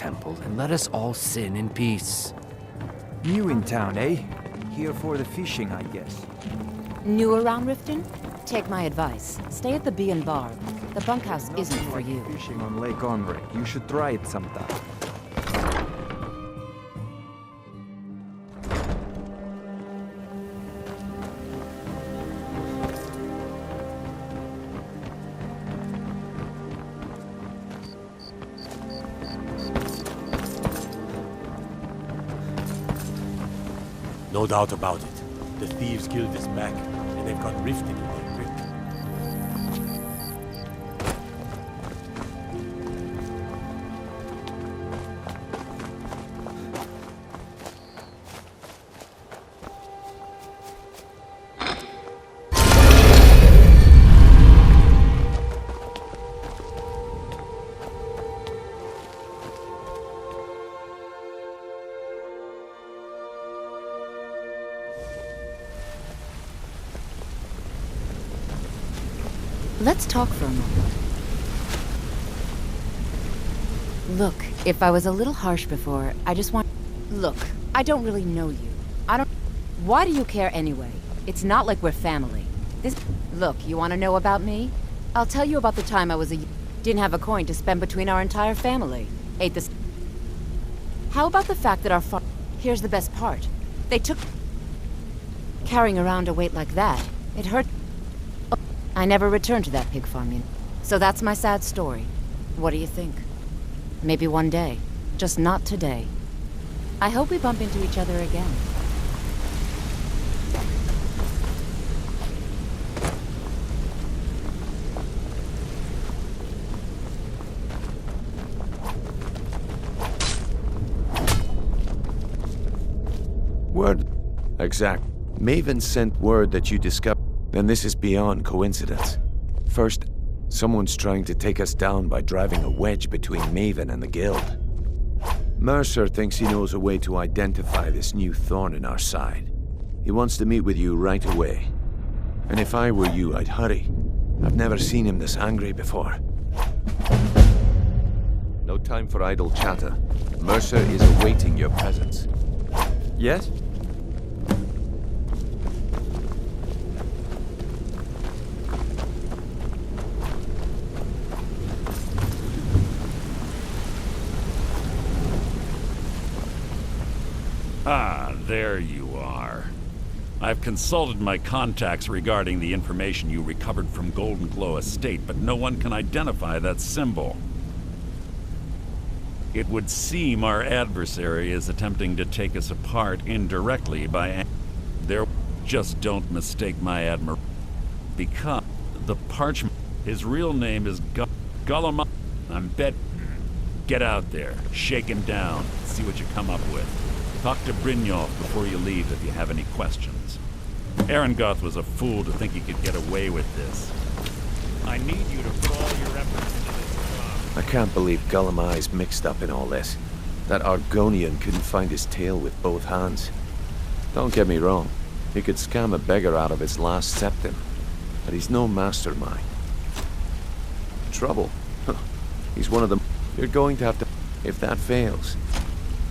temple and let us all sin in peace. New in town, eh? Here for the fishing, I guess. New around Riften? Take my advice. Stay at the Bee and Bar. The bunkhouse isn't for you. Fishing on Lake Onrey. You should try it sometime. No doubt about it. The Thieves Guild is back, and they've got Riften in their grip. Let's talk for a moment. Look, if I was a little harsh before, I just want... Look, I don't really know you. I don't... Why do you care anyway? It's not like we're family. Look, you want to know about me? I'll tell you about the time I was didn't have a coin to spend between our entire family. Ate this... How about the fact that our farm... Here's the best part. They took... Carrying around a weight like that, it hurt... I never returned to that pig farm, you know. So that's my sad story. What do you think? Maybe one day. Just not today. I hope we bump into each other again. Word. Exact. Maven sent word that you discovered. Then this is beyond coincidence. First, someone's trying to take us down by driving a wedge between Maven and the Guild. Mercer thinks he knows a way to identify this new thorn in our side. He wants to meet with you right away. And if I were you, I'd hurry. I've never seen him this angry before. No time for idle chatter. Mercer is awaiting your presence. Yes? Ah, there you are. I've consulted my contacts regarding the information you recovered from Golden Glow Estate, but no one can identify that symbol. It would seem our adversary is attempting to take us apart indirectly by... Just don't mistake my admiration. Because the parchment... His real name is Gullima. I'm bet... Get out there, shake him down, see what you come up with. Talk to Brynjolf before you leave if you have any questions. Arengoth was a fool to think he could get away with this. I need you to put all your efforts into this job. I can't believe Gullima's mixed up in all this. That Argonian couldn't find his tail with both hands. Don't get me wrong, he could scam a beggar out of his last septim, but he's no mastermind. Trouble? He's one of them. You're going to have to... If that fails,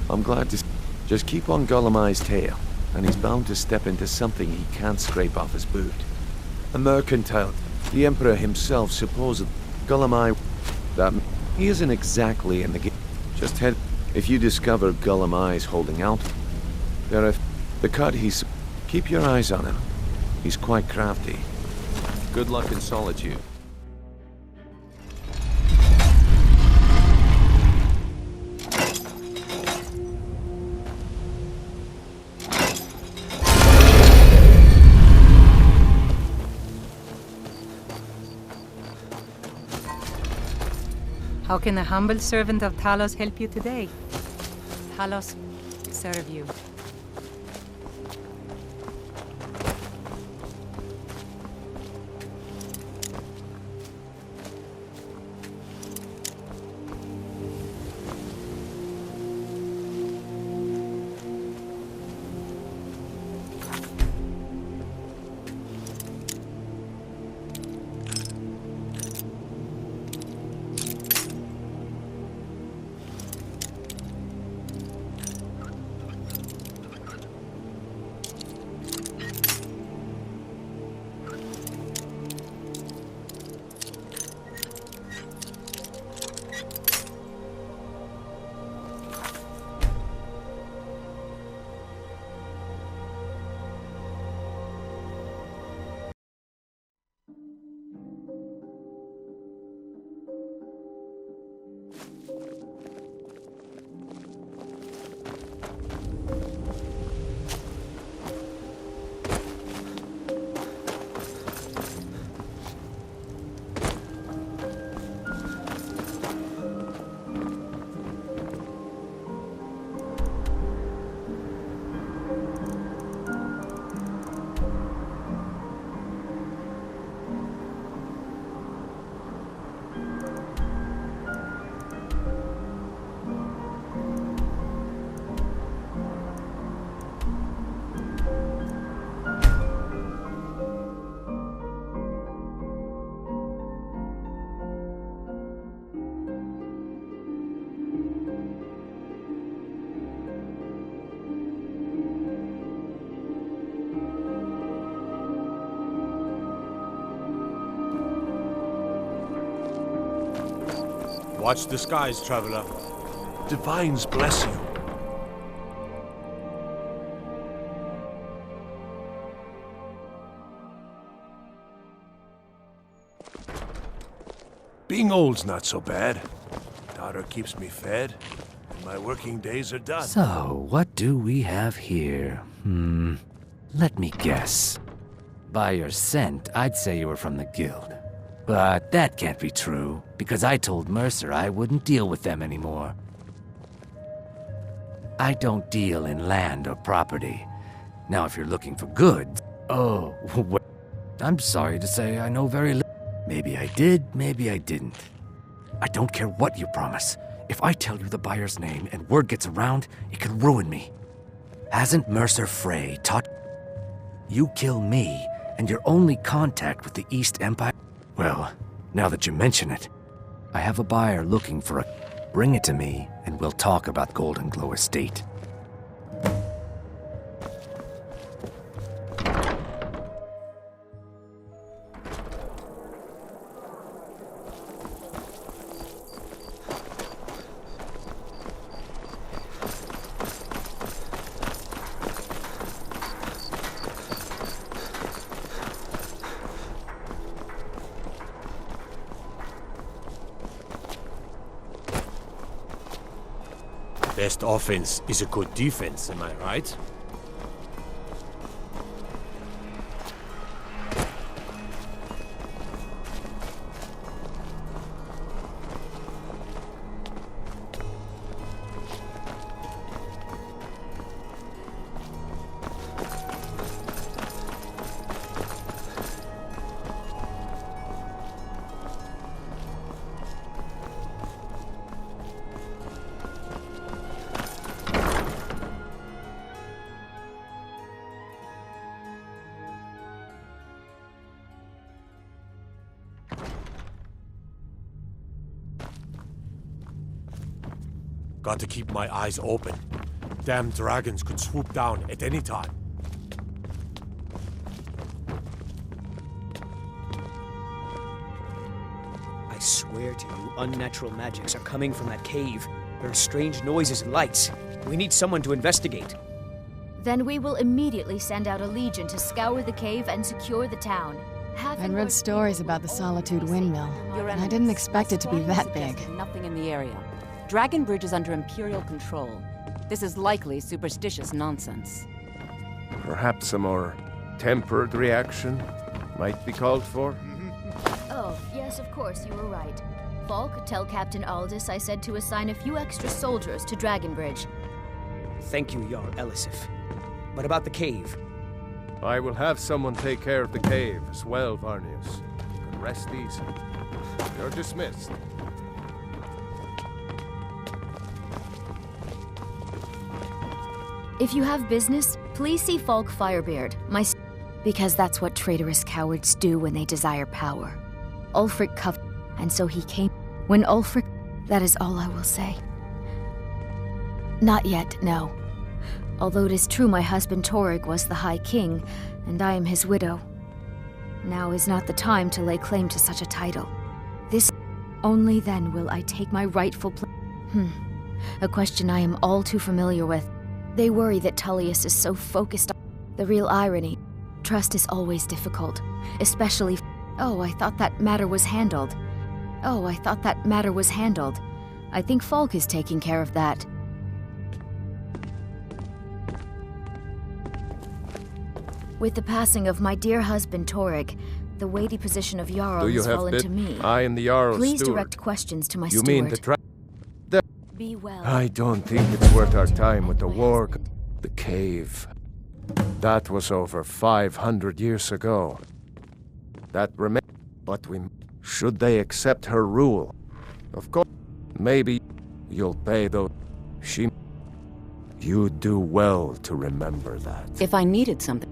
I'm glad to... Just keep on Gullima's tail, and he's bound to step into something he can't scrape off his boot. A mercantile. The Emperor himself supposedly... Gullima... That... He isn't exactly in the game. Just head... If you discover Gullima's holding out... There are... The cut he's... Keep your eyes on him. He's quite crafty. Good luck in solitude. How can a humble servant of Talos help you today? Talos serve you. Watch the skies, traveler. Divines bless you. Being old's not so bad. Daughter keeps me fed, and my working days are done. So, what do we have here? Let me guess. By your scent, I'd say you were from the guild. But that can't be true, because I told Mercer I wouldn't deal with them anymore. I don't deal in land or property. Now, if you're looking for goods... Oh, wait. I'm sorry to say I know very little. Maybe I did, maybe I didn't. I don't care what you promise. If I tell you the buyer's name and word gets around, it could ruin me. Hasn't Mercer Frey taught... You kill me, and your only contact with the East Empire... Well, now that you mention it, I have a buyer looking for a... Bring it to me, and we'll talk about Golden Glow Estate. Best offense is a good defense, am I right? Got to keep my eyes open. Damn dragons could swoop down at any time. I swear to you, unnatural magics are coming from that cave. There are strange noises and lights. We need someone to investigate. Then we will immediately send out a legion to scour the cave and secure the town. I'd read stories about the Solitude Windmill, and I didn't expect it to be that big. Nothing in the area. Dragon Bridge is under Imperial control. This is likely superstitious nonsense. Perhaps a more tempered reaction might be called for? Oh, yes, of course, you were right. Falk, tell Captain Aldous I said to assign a few extra soldiers to Dragon Bridge. Thank you, Jarl Elisif. But about the cave? I will have someone take care of the cave as well, Varnius. You can rest easy. You're dismissed. If you have business, please see Falk Firebeard, because that's what traitorous cowards do when they desire power. Ulfric cuffed, and so he came. When Ulfric... That is all I will say. Not yet, no. Although it is true my husband Torrig was the High King, and I am his widow. Now is not the time to lay claim to such a title. This... Only then will I take my rightful place. A question I am all too familiar with. They worry that Tullius is so focused on the real irony. Trust is always difficult, especially... Oh, I thought that matter was handled. I think Falk is taking care of that. With the passing of my dear husband Torrig, the weighty position of Jarl has fallen to me. I am the Jarl's Please steward. direct questions to my You steward. mean the Be well. I don't think it's worth our time with the war. The cave. That was over 500 years ago. That remains. But we... Should they accept her rule? Of course. Maybe you'll pay those... You'd do well to remember that. If I needed something...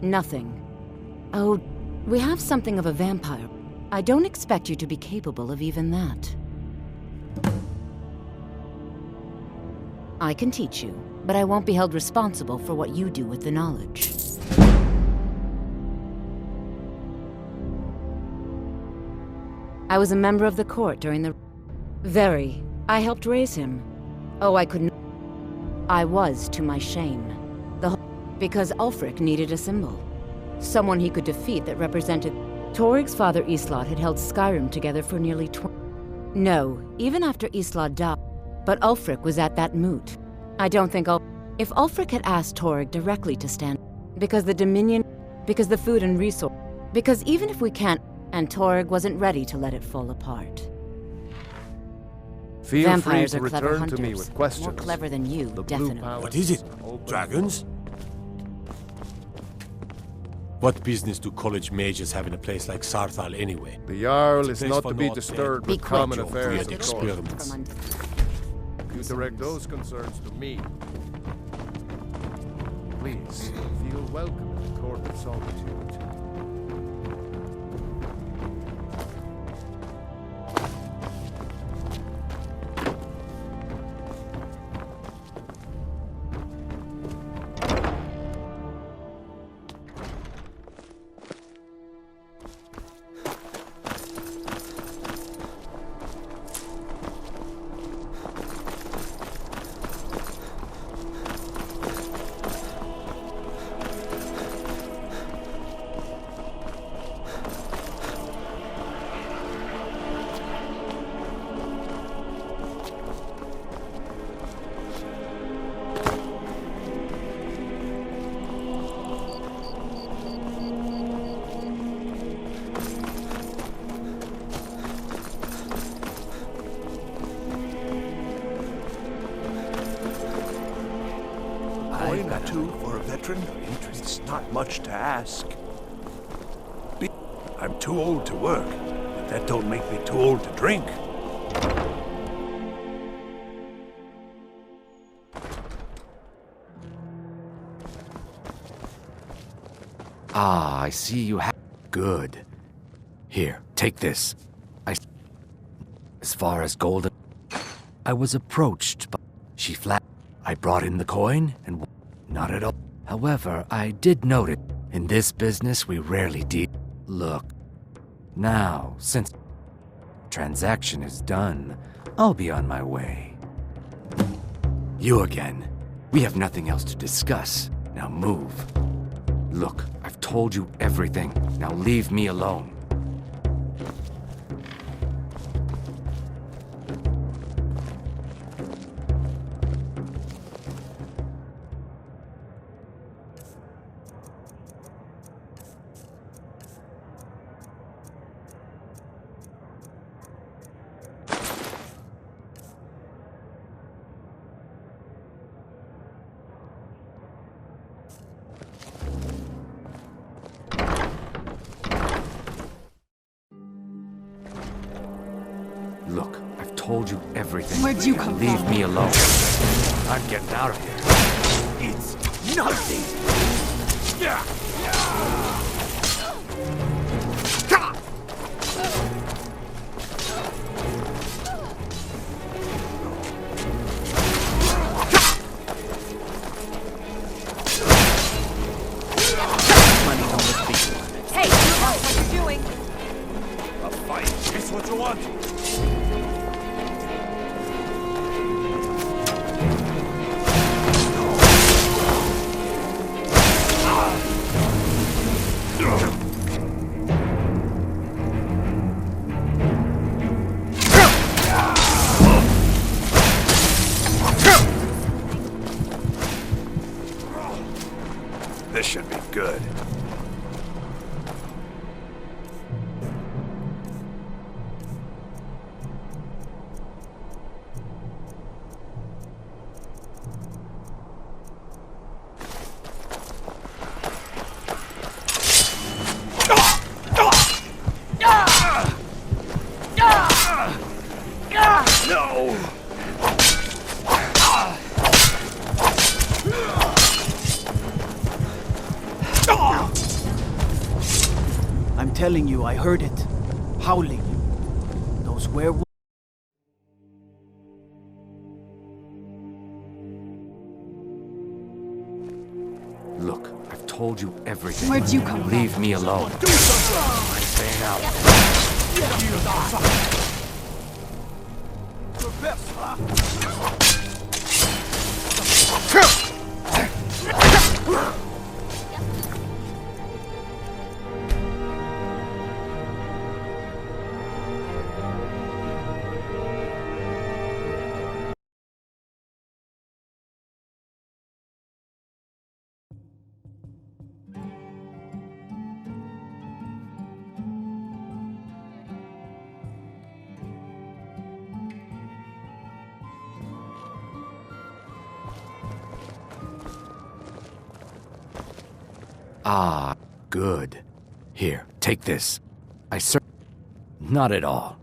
Nothing. Oh, we have something of a vampire. I don't expect you to be capable of even that. I can teach you, but I won't be held responsible for what you do with the knowledge. I was a member of the court during the... Very. I helped raise him. Oh, I couldn't... I was, to my shame. Because Ulfric needed a symbol. Someone he could defeat that represented... Toryg's father Islot had held Skyrim together for nearly 20... No, even after Islot died. But Ulfric was at that moot. I don't think If Ulfric had asked Toryg directly to stand... Because the Dominion... Because the food and resource... Because even if we can't... And Toryg wasn't ready to let it fall apart. Feel Vampires free to are clever return hunters. to me with questions. More clever than you, definitely. What is it? Dragons? What business do college mages have in a place like Sarthal anyway? The Jarl is Place not for to be naught disturbed Be with quick. common affairs Weird of course. experiments. You direct those concerns to me. Please, feel welcome in the Court of Solitude. Coin or two for a veteran? It's not much to ask. I'm too old to work, but that don't make me too old to drink. Ah, I see you have... Good. Here, take this. As far as Golden... I was approached by... She flat... I brought in the coin, and... Not at all. However, I did note it. In this business, we rarely deal... Look. Now, since... Transaction is done, I'll be on my way. You again. We have nothing else to discuss. Now move. Look, I've told you everything. Now leave me alone. Look, I've told you everything. Where'd you come Leave from? me alone. I'm getting out of here. It's nothing! Yeah! Hey, you know what you're doing! A fight! Guess what you want? This should be good. No! I'm telling you, I heard it. Howling. Those werewolves... Look, I've told you everything. Where'd you come from? Leave me alone. Do something! I'm staying out. this, huh? Ah, good. Here, take this. Not at all.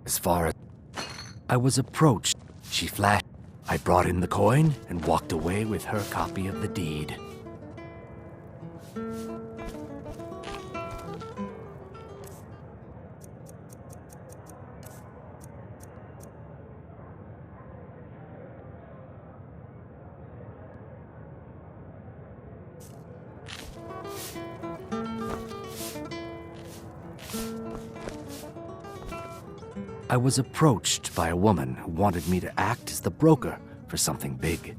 As far as... I was approached. She flashed. I brought in the coin and walked away with her copy of the deed. I was approached by a woman who wanted me to act as the broker for something big.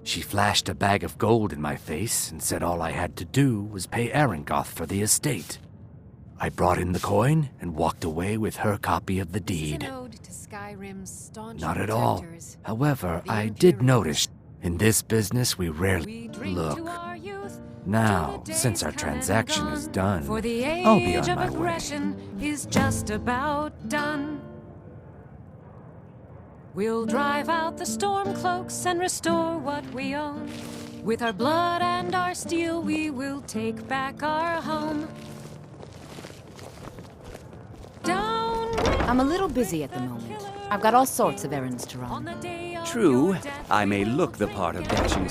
She flashed a bag of gold in my face and said all I had to do was pay Arangoth for the estate. I brought in the coin and walked away with her copy of the deed. Not at all. However, I did notice, in this business we rarely look. Now, since our transaction is done, for the I'll be age on of my way. aggression is just about done. We'll drive out the storm cloaks and restore what we own. With our blood and our steel, we will take back our home. Down. I'm a little busy at the moment. I've got all sorts of errands to run. True, I may look the part of dashing.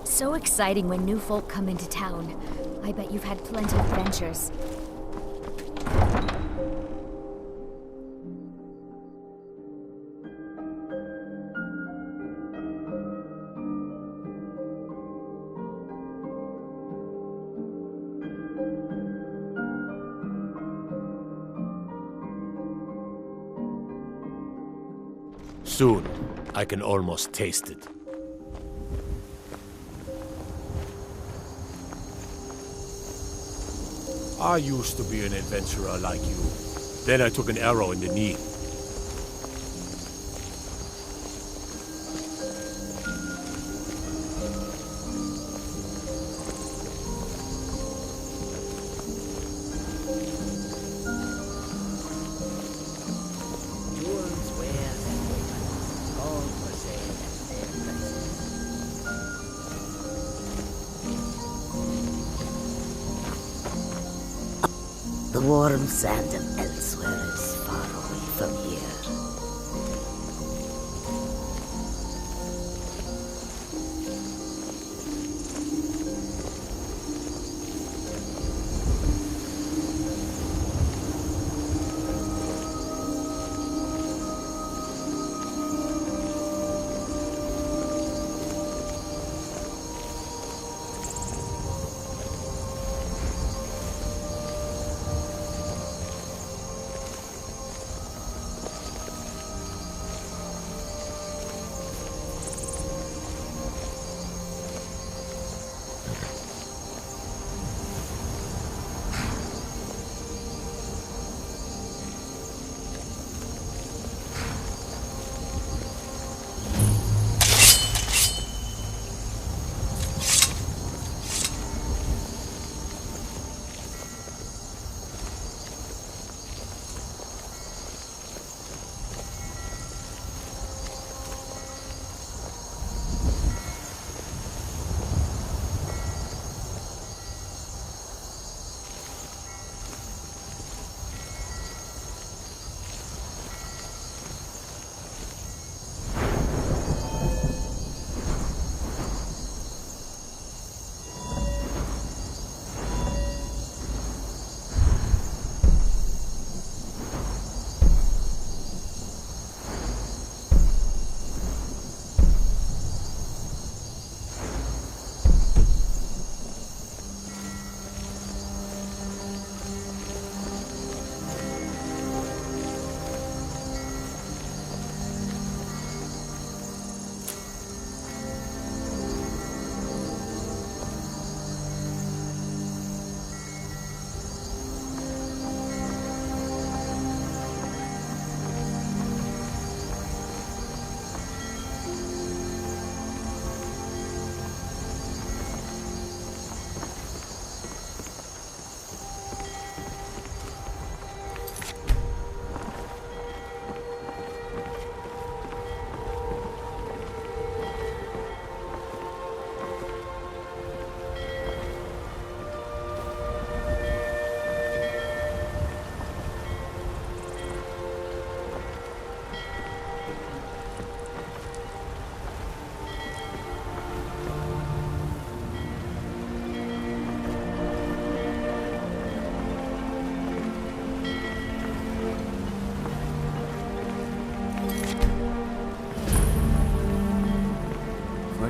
So exciting when new folk come into town. I bet you've had plenty of adventures. Soon, I can almost taste it. I used to be an adventurer like you. Then I took an arrow in the knee. Jewels, wares, and weapons, all for sale at fair prices. The warm sand of elsewhere is far away from here.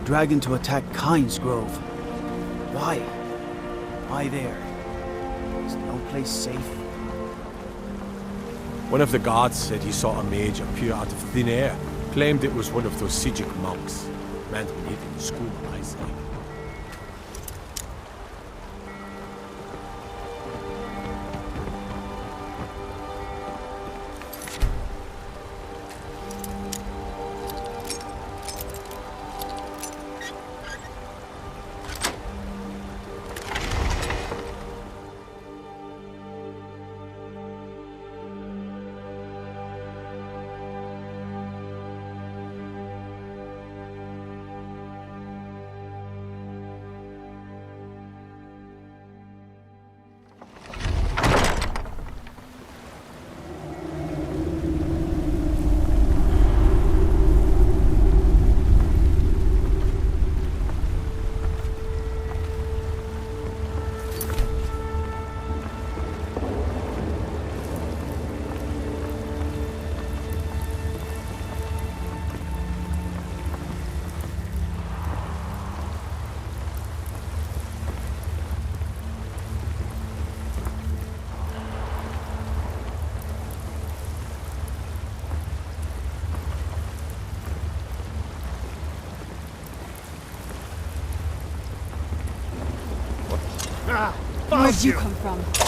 dragon to attack Kyne's Grove. Why? Why there? Is no place safe? One of the guards said he saw a mage appear out of thin air. Claimed it was one of those Sijic monks. Meant we need in school, I say. Where'd you come from?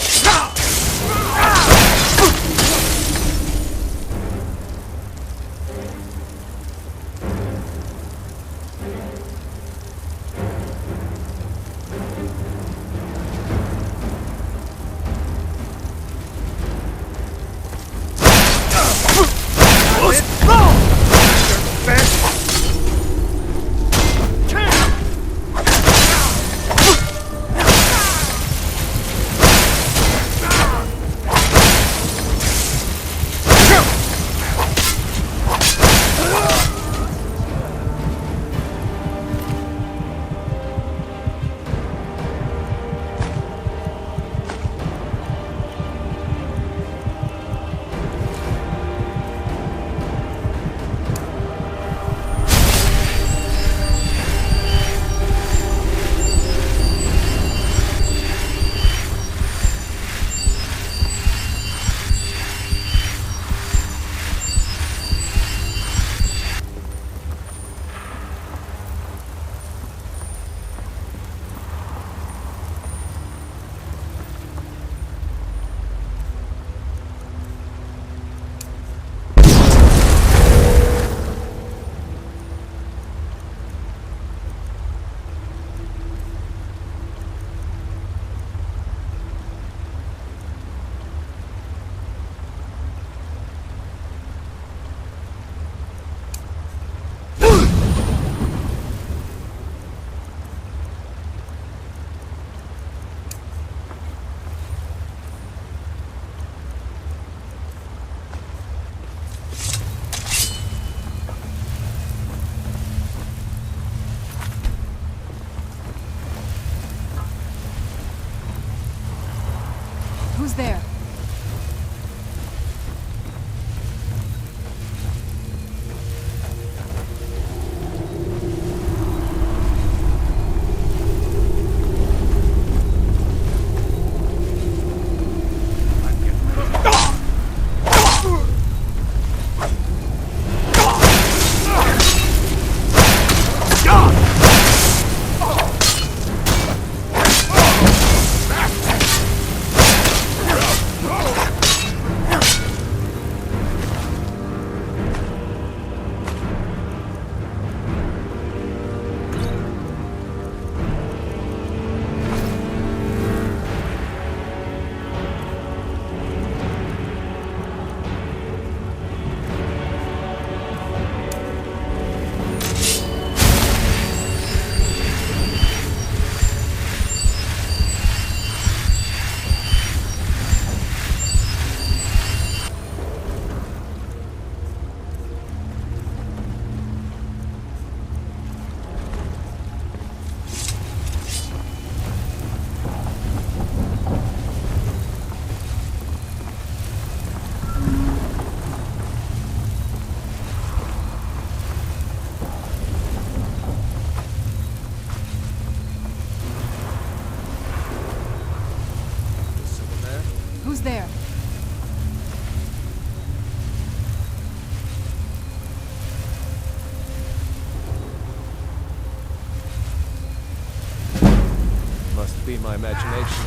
just be my imagination.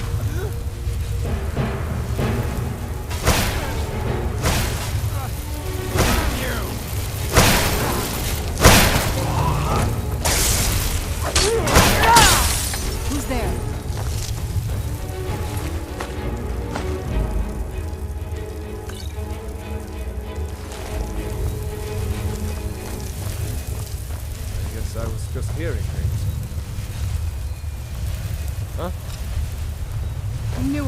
Who's there? I guess I was just hearing things. Huh? I knew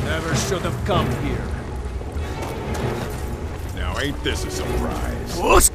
Never should have come here. Now ain't this a surprise?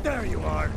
There you are.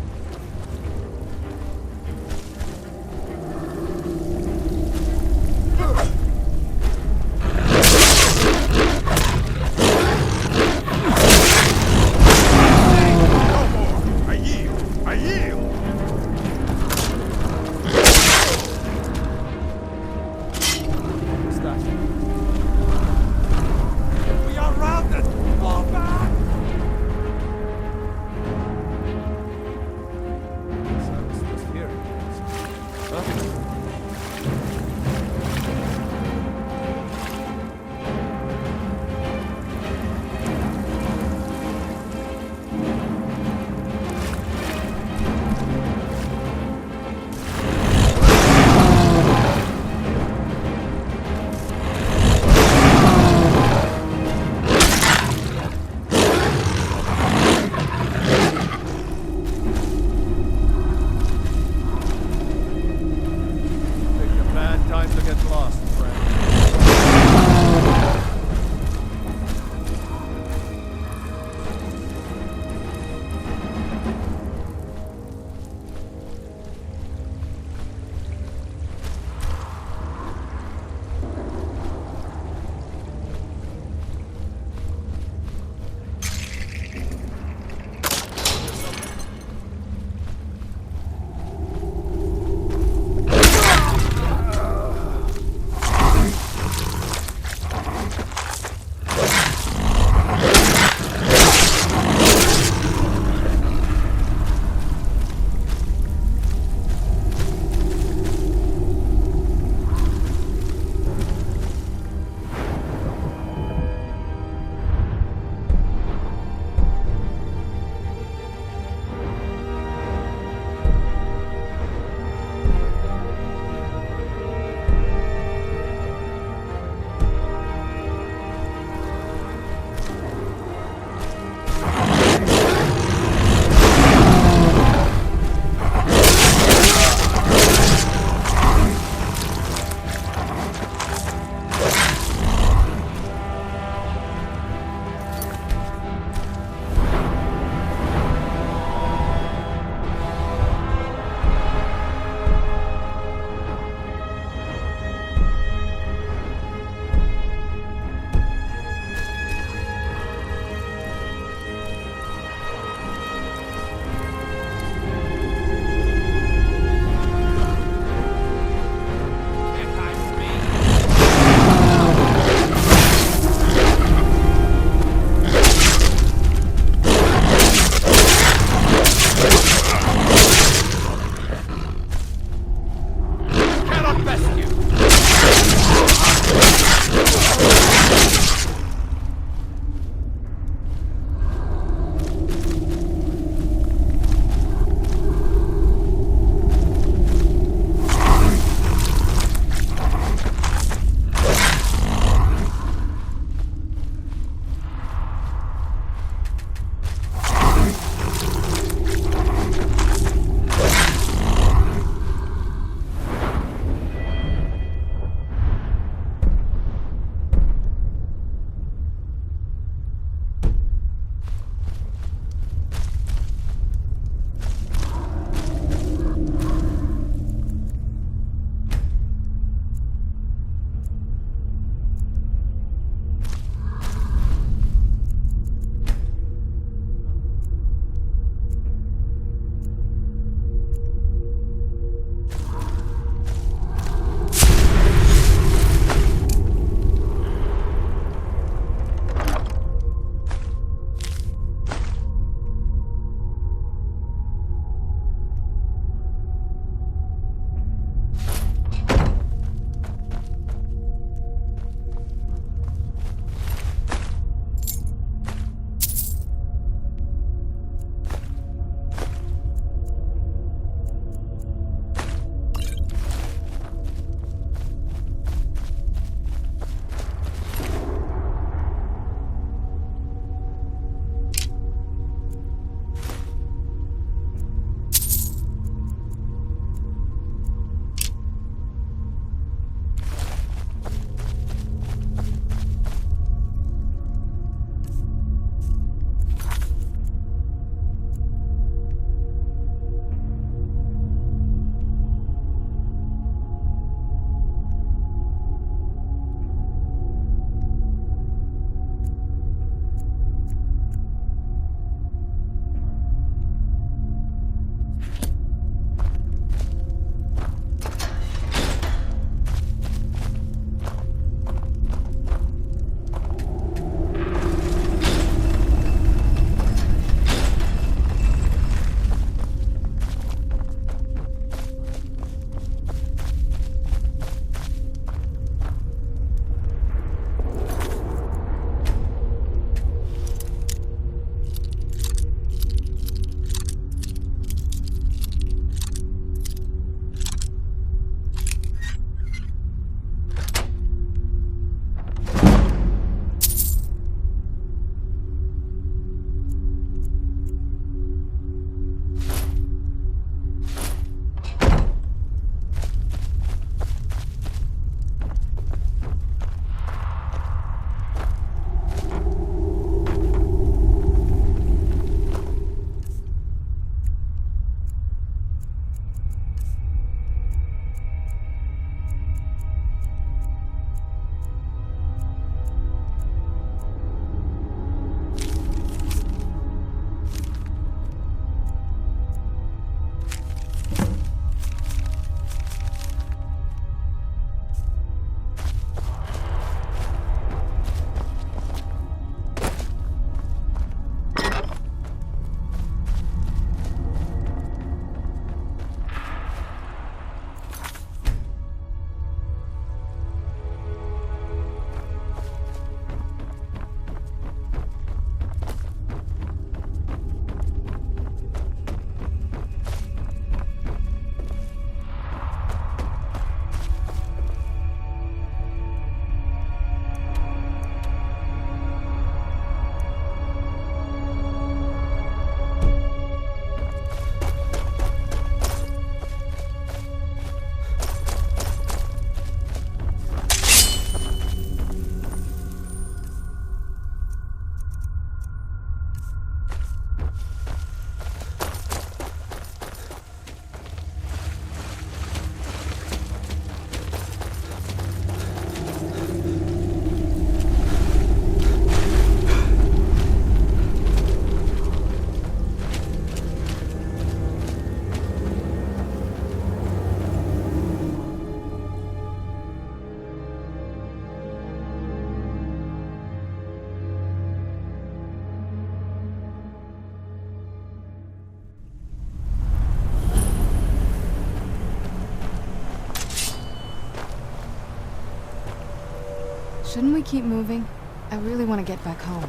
Shouldn't we keep moving? I really want to get back home.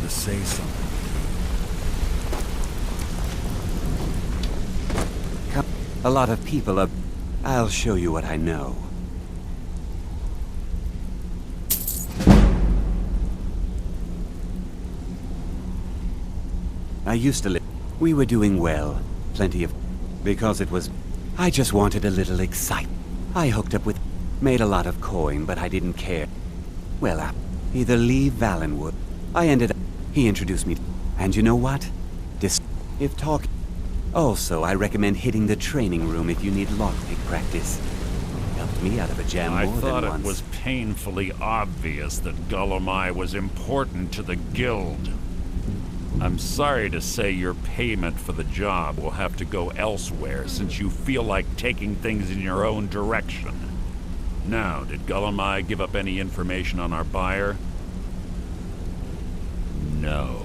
To say something. A lot of people are... I'll show you what I know. I used to live... We were doing well. Plenty of... Because it was... I just wanted a little excitement. I hooked up with... Made a lot of coin, but I didn't care. Well, either leave Valenwood. I ended up... He introduced me, and you know what? If talk... Also, I recommend hitting the training room if you need lockpick practice. Helped me out of a jam more than once. I thought it was painfully obvious that Gullumai was important to the guild. I'm sorry to say your payment for the job will have to go elsewhere since you feel like taking things in your own direction. Now, did Gullumai give up any information on our buyer? No.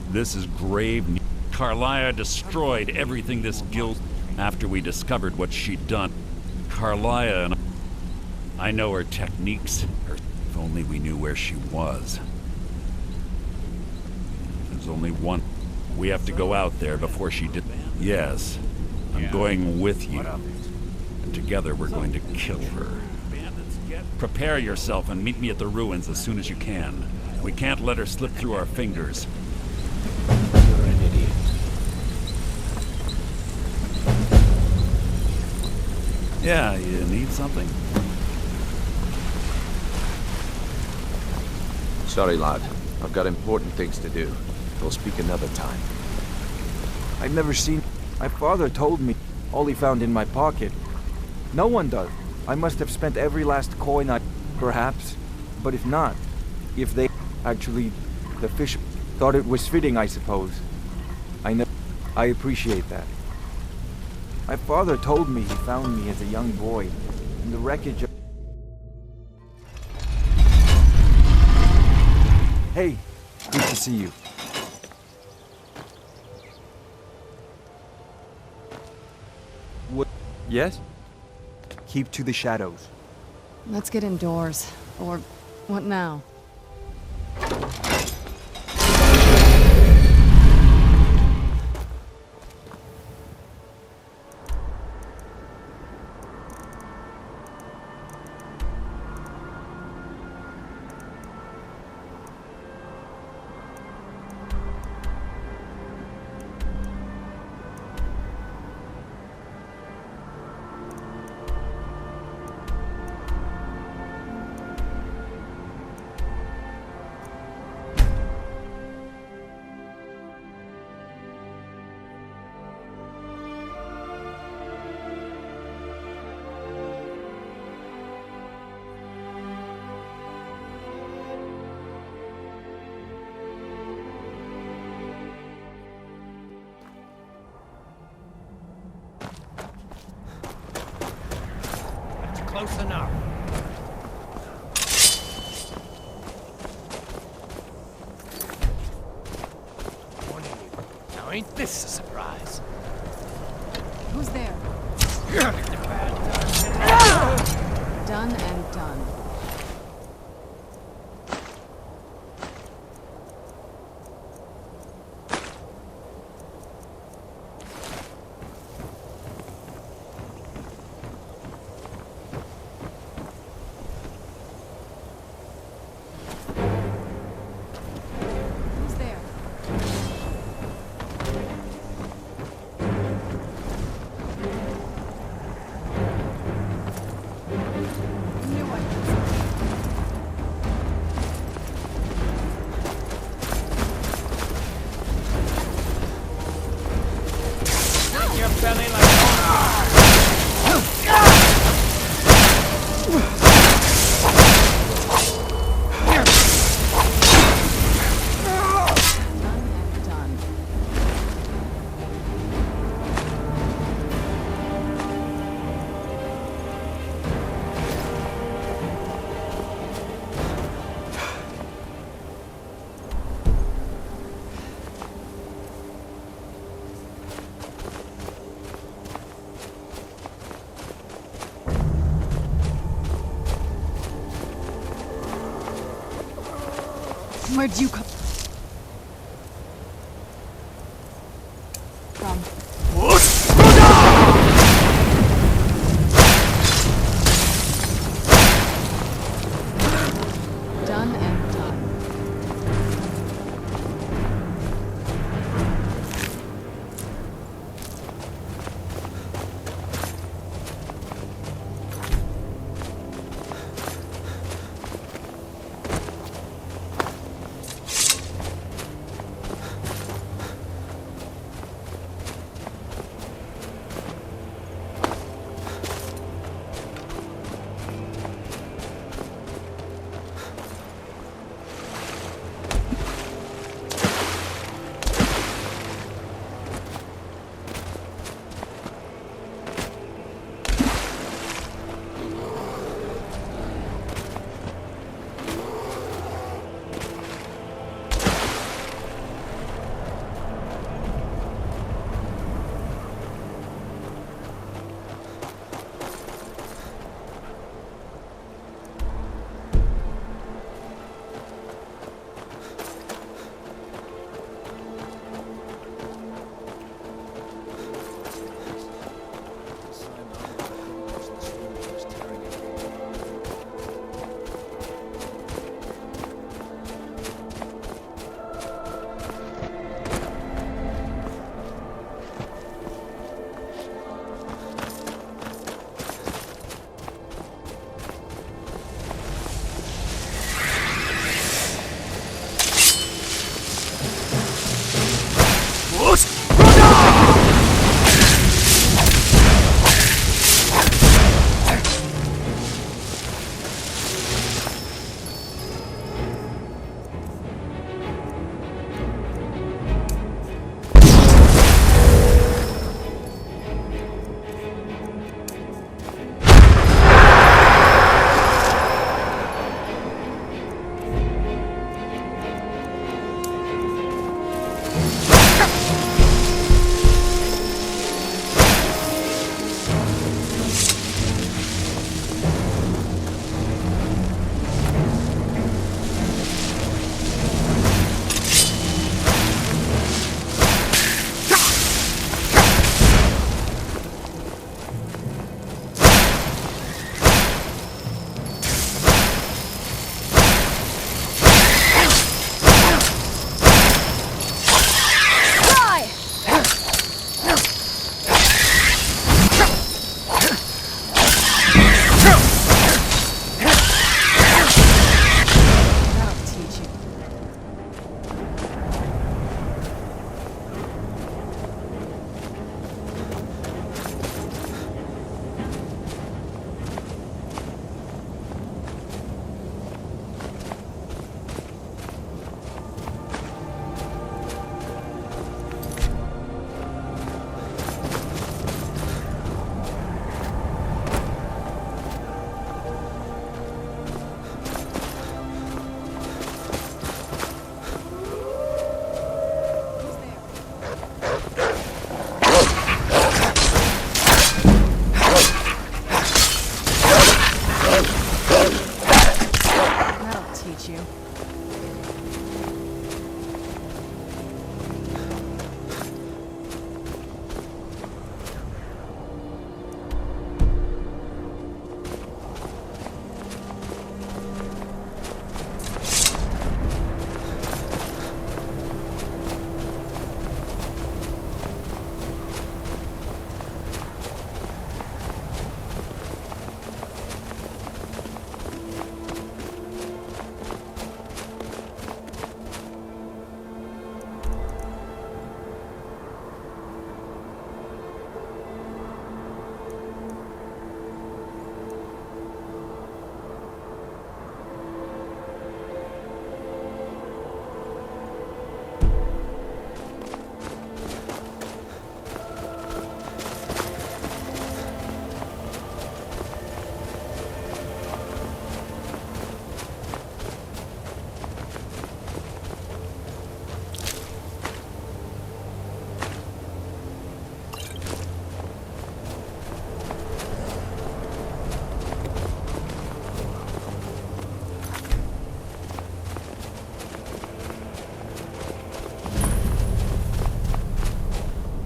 This is grave news. Karliah destroyed everything this guild after we discovered what she'd done. Karliah and I know her techniques. If only we knew where she was. There's only one. We have to go out there before she did. Yes. I'm going with you. And together we're going to kill her. Prepare yourself and meet me at the ruins as soon as you can. We can't let her slip through our fingers. You're an idiot. Yeah, you need something? Sorry, lad. I've got important things to do. We'll speak another time. I've never seen... My father told me all he found in my pocket. No one does. I must have spent every last coin I... Perhaps. But if not, if they... Actually, the fish thought it was fitting, I suppose. I appreciate that. My father told me he found me as a young boy in the wreckage of... Hey, good to see you. What? Yes? Keep to the shadows. Let's get indoors. Or what now? Close enough. Now ain't this a surprise? Who's there? Done and done. Where'd you come from? Done and done.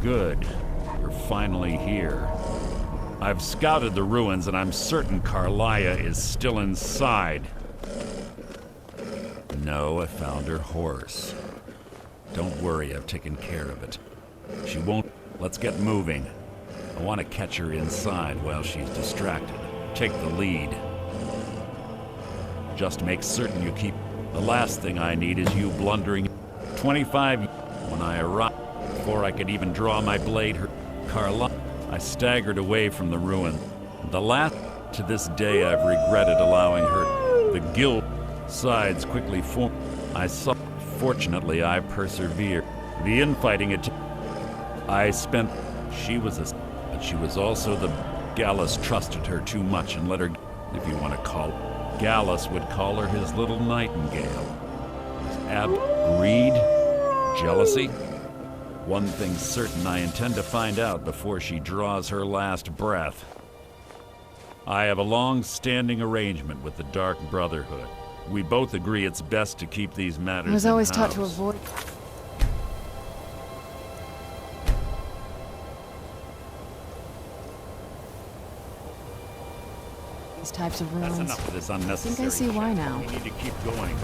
Good. You're finally here. I've scouted the ruins and I'm certain Carlia is still inside. No, I found her horse. Don't worry, I've taken care of it. She won't. Let's get moving. I want to catch her inside while she's distracted. Take the lead. Just make certain you keep... The last thing I need is you blundering. 25 when I arrived, before I could even draw my blade, Carla, I staggered away from the ruin. The last... To this day, I've regretted allowing her. The guild sides quickly formed. I saw... Fortunately, I persevered. The infighting I spent... She was a... But she was also the... Gallus trusted her too much and let her... If you want to call it. Gallus would call her his little nightingale. Greed? Jealousy? One thing's certain, I intend to find out before she draws her last breath. I have a long-standing arrangement with the Dark Brotherhood. We both agree it's best to keep these matters I was always in-house. taught to avoid... these types of ruins. That's enough of this unnecessary I think I see why now. We need to keep going.